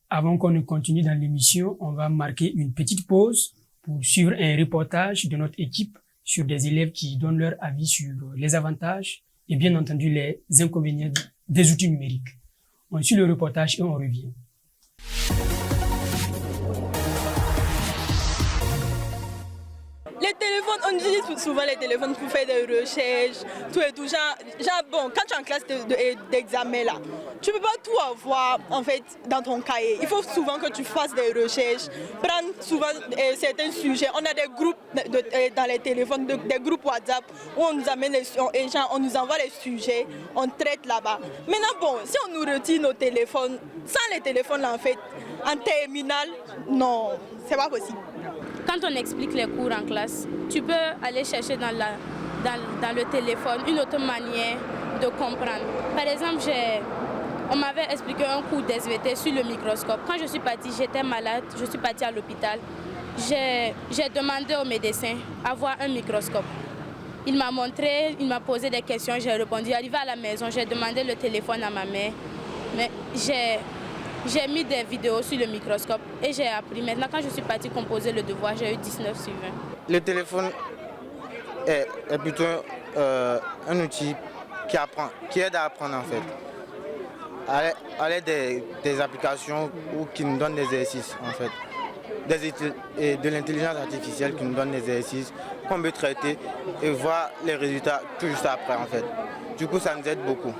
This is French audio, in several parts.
Avant qu'on ne continue dans l'émission, on va marquer une petite pause pour suivre un reportage de notre équipe sur des élèves qui donnent leur avis sur les avantages et bien entendu les inconvénients des outils numériques. On suit le reportage et on revient. Les téléphones, on utilise souvent les téléphones pour faire des recherches, tout et tout. Genre bon, quand tu es en classe d'examen là, tu peux pas tout avoir en fait dans ton cahier. Il faut souvent que tu fasses des recherches, prendre souvent certains sujets. On a des groupes dans les téléphones, des groupes WhatsApp où on nous amène on nous envoie les sujets, on traite là-bas. Maintenant bon, si on nous retire nos téléphones, sans les téléphones là en fait, en terminale, non, c'est pas possible. Quand on explique les cours en classe, tu peux aller chercher dans le téléphone une autre manière de comprendre. Par exemple, on m'avait expliqué un cours d'SVT sur le microscope. Quand je suis partie, j'étais malade, je suis partie à l'hôpital. J'ai demandé au médecin d'avoir un microscope. Il m'a montré, il m'a posé des questions, j'ai répondu. Arrivé à la maison, j'ai demandé le téléphone à ma mère. Mais j'ai mis des vidéos sur le microscope et j'ai appris. Maintenant, quand je suis partie composer le devoir, j'ai eu 19 sur 20. Le téléphone est plutôt un outil qui aide à apprendre en fait. À l'aide des applications ou qui nous donnent des exercices en fait. De l'intelligence artificielle qui nous donne des exercices qu'on peut traiter et voir les résultats tout juste après en fait. Du coup, ça nous aide beaucoup.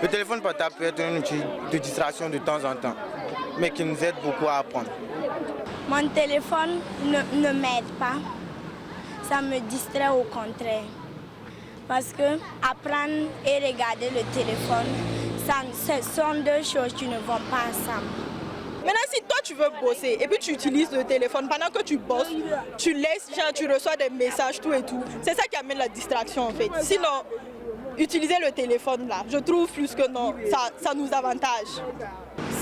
Le téléphone portable peut être un outil de distraction de temps en temps, mais qui nous aide beaucoup à apprendre. Mon téléphone ne m'aide pas, ça me distrait au contraire. Parce que apprendre et regarder le téléphone, ce sont deux choses qui ne vont pas ensemble. Maintenant, si toi tu veux bosser et puis tu utilises le téléphone pendant que tu bosses, tu laisses, genre tu reçois des messages, tout et tout. C'est ça qui amène la distraction en fait. Sinon, utiliser le téléphone là, je trouve plus que non, ça nous avantage.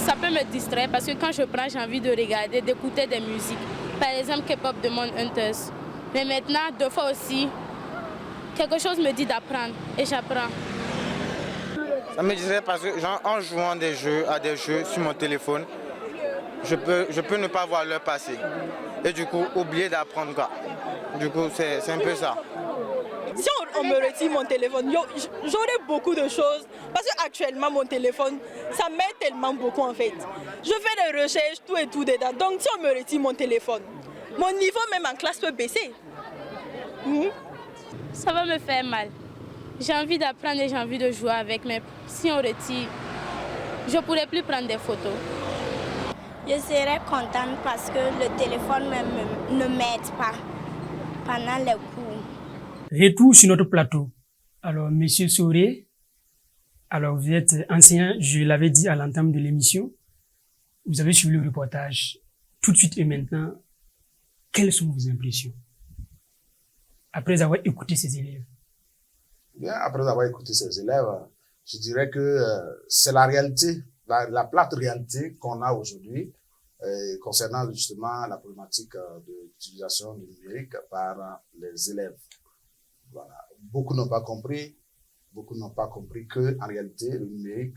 Ça peut me distraire parce que quand je prends, j'ai envie de regarder, d'écouter des musiques. Par exemple, K-pop de Hunters. Mais maintenant, deux fois aussi, quelque chose me dit d'apprendre et j'apprends. Ça me distrait parce que en jouant à des jeux sur mon téléphone, je peux ne pas voir l'heure passer. Et du coup, oublier d'apprendre quoi. Du coup, c'est un peu ça. Si on me retire mon téléphone, j'aurai beaucoup de choses. Parce qu'actuellement, mon téléphone, ça m'aide tellement beaucoup en fait. Je fais des recherches, tout et tout dedans. Donc si on me retire mon téléphone, mon niveau même en classe peut baisser. Ça va me faire mal. J'ai envie d'apprendre et j'ai envie de jouer avec, mais si on retire, je ne pourrai plus prendre des photos. Je serais contente parce que le téléphone ne m'aide pas pendant les cours. Retour sur notre plateau. Alors, Monsieur Soré, alors vous êtes enseignant, je l'avais dit à l'entame de l'émission. Vous avez suivi le reportage. Tout de suite et maintenant, quelles sont vos impressions après avoir écouté ces élèves? Bien, après avoir écouté ces élèves, je dirais que c'est la réalité, la plate réalité qu'on a aujourd'hui concernant justement la problématique de l'utilisation du numérique par les élèves. Voilà. Beaucoup n'ont pas compris que en réalité le numérique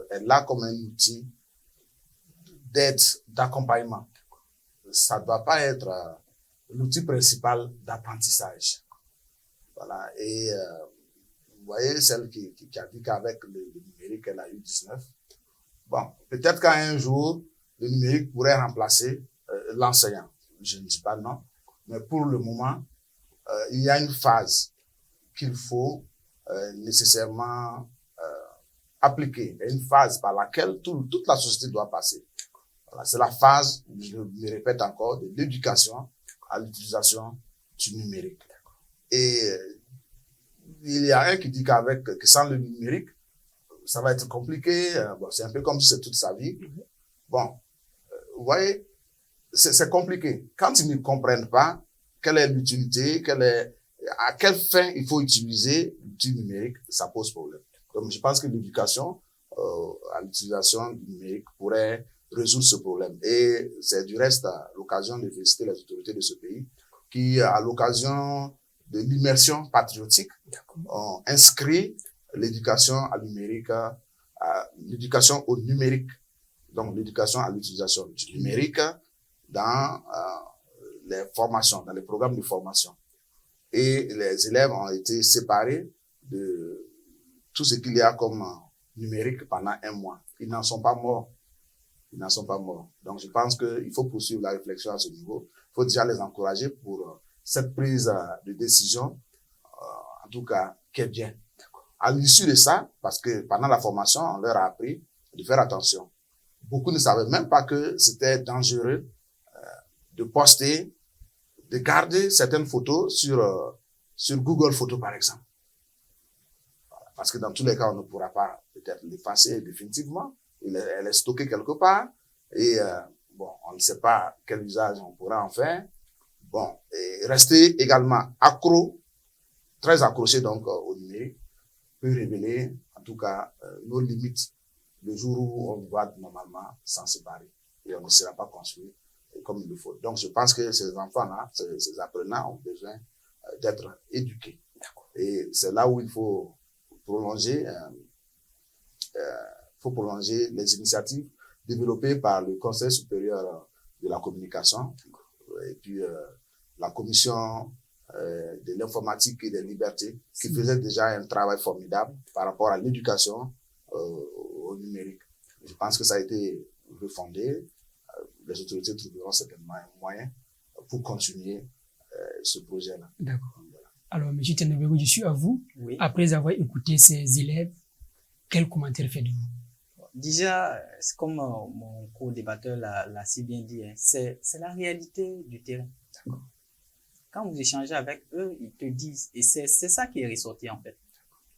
est là comme un outil d'aide, d'accompagnement. Ça ne doit pas être l'outil principal d'apprentissage. Voilà. Et vous voyez celle qui a dit qu'avec le numérique elle a eu 19. Bon, peut-être qu'un jour le numérique pourrait remplacer l'enseignant. Je ne dis pas non, mais pour le moment il y a une phase qu'il faut nécessairement appliquer, une phase par laquelle toute la société doit passer. Voilà, c'est la phase, je me répète encore, de l'éducation à l'utilisation du numérique. Et il y a un qui dit que sans le numérique, ça va être compliqué. Bon, c'est un peu comme si c'est toute sa vie. Bon, vous voyez, c'est compliqué. Quand ils ne comprennent pas quelle est l'utilité, à quelle fin il faut utiliser l'outil numérique, ça pose problème. Donc, je pense que l'éducation à l'utilisation du numérique pourrait résoudre ce problème. Et c'est du reste l'occasion de féliciter les autorités de ce pays qui, à l'occasion de l'immersion patriotique, ont inscrit l'éducation à numérique l'éducation au numérique, donc l'éducation à l'utilisation du numérique dans les formations, dans les programmes de formation. Et les élèves ont été séparés de tout ce qu'il y a comme numérique pendant 1 mois. Ils n'en sont pas morts. Ils n'en sont pas morts. Donc, je pense qu'il faut poursuivre la réflexion à ce niveau. Il faut déjà les encourager pour cette prise de décision, en tout cas, qui est bien. À l'issue de ça, parce que pendant la formation, on leur a appris de faire attention. Beaucoup ne savaient même pas que c'était dangereux de poster, de garder certaines photos sur Google Photos, par exemple. Parce que dans tous les cas, on ne pourra pas peut-être l'effacer définitivement. Elle est stockée quelque part. Et bon, on ne sait pas quel usage on pourra en faire. Bon, et rester également accro, très accroché donc au numérique, peut révéler en tout cas nos limites le jour où on doit normalement s'en séparer. Et on ne sera pas construit comme il le faut. Donc je pense que ces enfants-là, ces apprenants ont besoin d'être éduqués. Et c'est là où il faut prolonger les initiatives développées par le Conseil supérieur de la communication et puis la commission de l'informatique et des libertés qui faisait déjà un travail formidable par rapport à l'éducation au numérique. Je pense que ça a été refondé. Les autorités trouveront certainement un moyen pour continuer ce projet-là. D'accord. Alors, M. Tenebego, je suis à vous. Oui. Après avoir écouté ces élèves, quel commentaire faites-vous? Déjà, c'est comme mon co-débatteur l'a si bien dit, hein, c'est la réalité du terrain. Quand vous échangez avec eux, ils te disent, et c'est ça qui est ressorti en fait.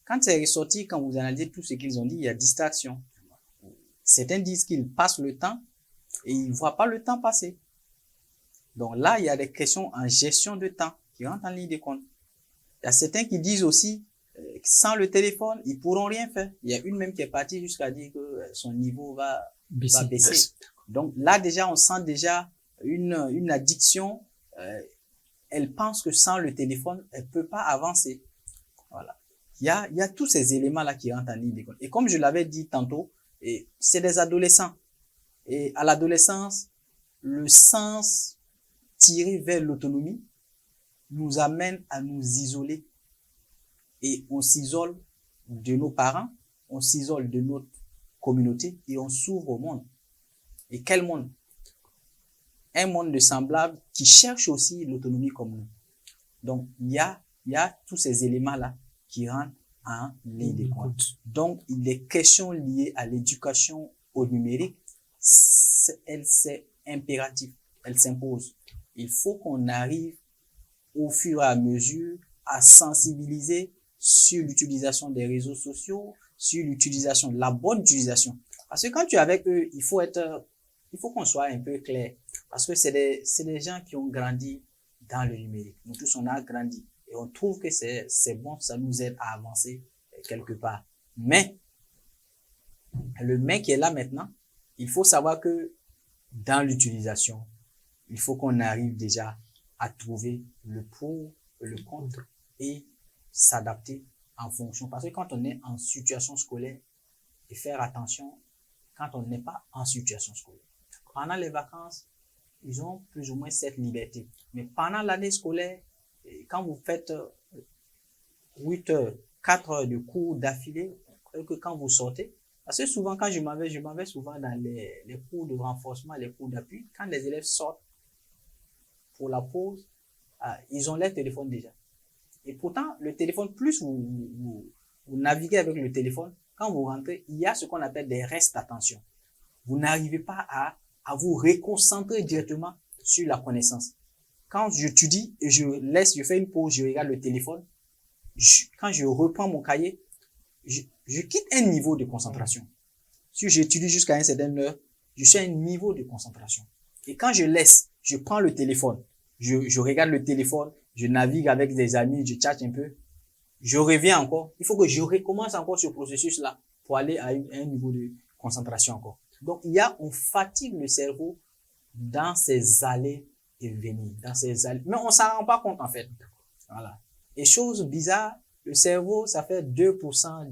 Quand c'est ressorti, quand vous analysez tout ce qu'ils ont dit, il y a distraction. Certains disent qu'ils passent le temps et ils ne voient pas le temps passer. Donc là, il y a des questions en gestion de temps qui rentrent en ligne de compte. Il y a certains qui disent aussi, sans le téléphone, ils pourront rien faire. Il y a une même qui est partie jusqu'à dire que son niveau va baisser. Donc là, déjà, on sent déjà une addiction. Elle pense que sans le téléphone, elle peut pas avancer. Voilà. Il y a tous ces éléments-là qui rentrent en ligne de compte. Et comme je l'avais dit tantôt, c'est des adolescents. Et à l'adolescence, le sens tiré vers l'autonomie nous amène à nous isoler. Et on s'isole de nos parents, on s'isole de notre communauté et on s'ouvre au monde. Et quel monde? Un monde de semblables qui cherche aussi l'autonomie comme nous. Donc, il y a tous ces éléments-là qui rentrent en ligne de compte. Donc, les questions liées à l'éducation au numérique, c'est impératif, elle s'impose. Il faut qu'on arrive au fur et à mesure à sensibiliser sur l'utilisation des réseaux sociaux, sur l'utilisation, la bonne utilisation. Parce que quand tu es avec eux, il faut qu'on soit un peu clair. Parce que c'est des gens qui ont grandi dans le numérique. Nous tous, on a grandi. Et on trouve que c'est bon, ça nous aide à avancer quelque part. Mais, le mais qui est là maintenant, il faut savoir que dans l'utilisation, il faut qu'on arrive déjà à trouver le pour et le contre et s'adapter en fonction. Parce que quand on est en situation scolaire, et faire attention quand on n'est pas en situation scolaire. Pendant les vacances, ils ont plus ou moins cette liberté. Mais pendant l'année scolaire, quand vous faites 8 heures, 4 heures de cours d'affilée, que quand vous sortez, parce que souvent quand je m'en vais souvent dans les cours de renforcement, les cours d'appui, quand les élèves sortent pour la pause, ils ont leur téléphone déjà. Et pourtant, le téléphone, plus vous naviguez avec le téléphone, quand vous rentrez, il y a ce qu'on appelle des restes d'attention. Vous n'arrivez pas à vous reconcentrer directement sur la connaissance. Quand j'étudie et je fais une pause, je regarde le téléphone, quand je reprends mon cahier, je quitte un niveau de concentration. Si j'étudie jusqu'à une certaine heure, je suis à un niveau de concentration. Et quand je laisse, je prends le téléphone, je regarde le téléphone, je navigue avec des amis, je chatte un peu, je reviens encore. Il faut que je recommence encore ce processus-là pour aller à un niveau de concentration encore. Donc, on fatigue le cerveau dans ces allées et venir, mais on s'en rend pas compte en fait. Voilà. Et chose bizarre, le cerveau, ça fait 2%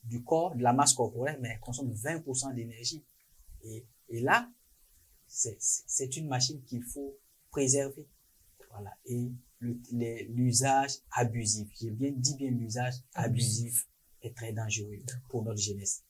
du corps, de la masse corporelle, mais elle consomme 20% d'énergie. Et là, c'est une machine qu'il faut préserver. Voilà. Et l'usage abusif, j'ai bien dit l'usage abusif est très dangereux pour notre jeunesse.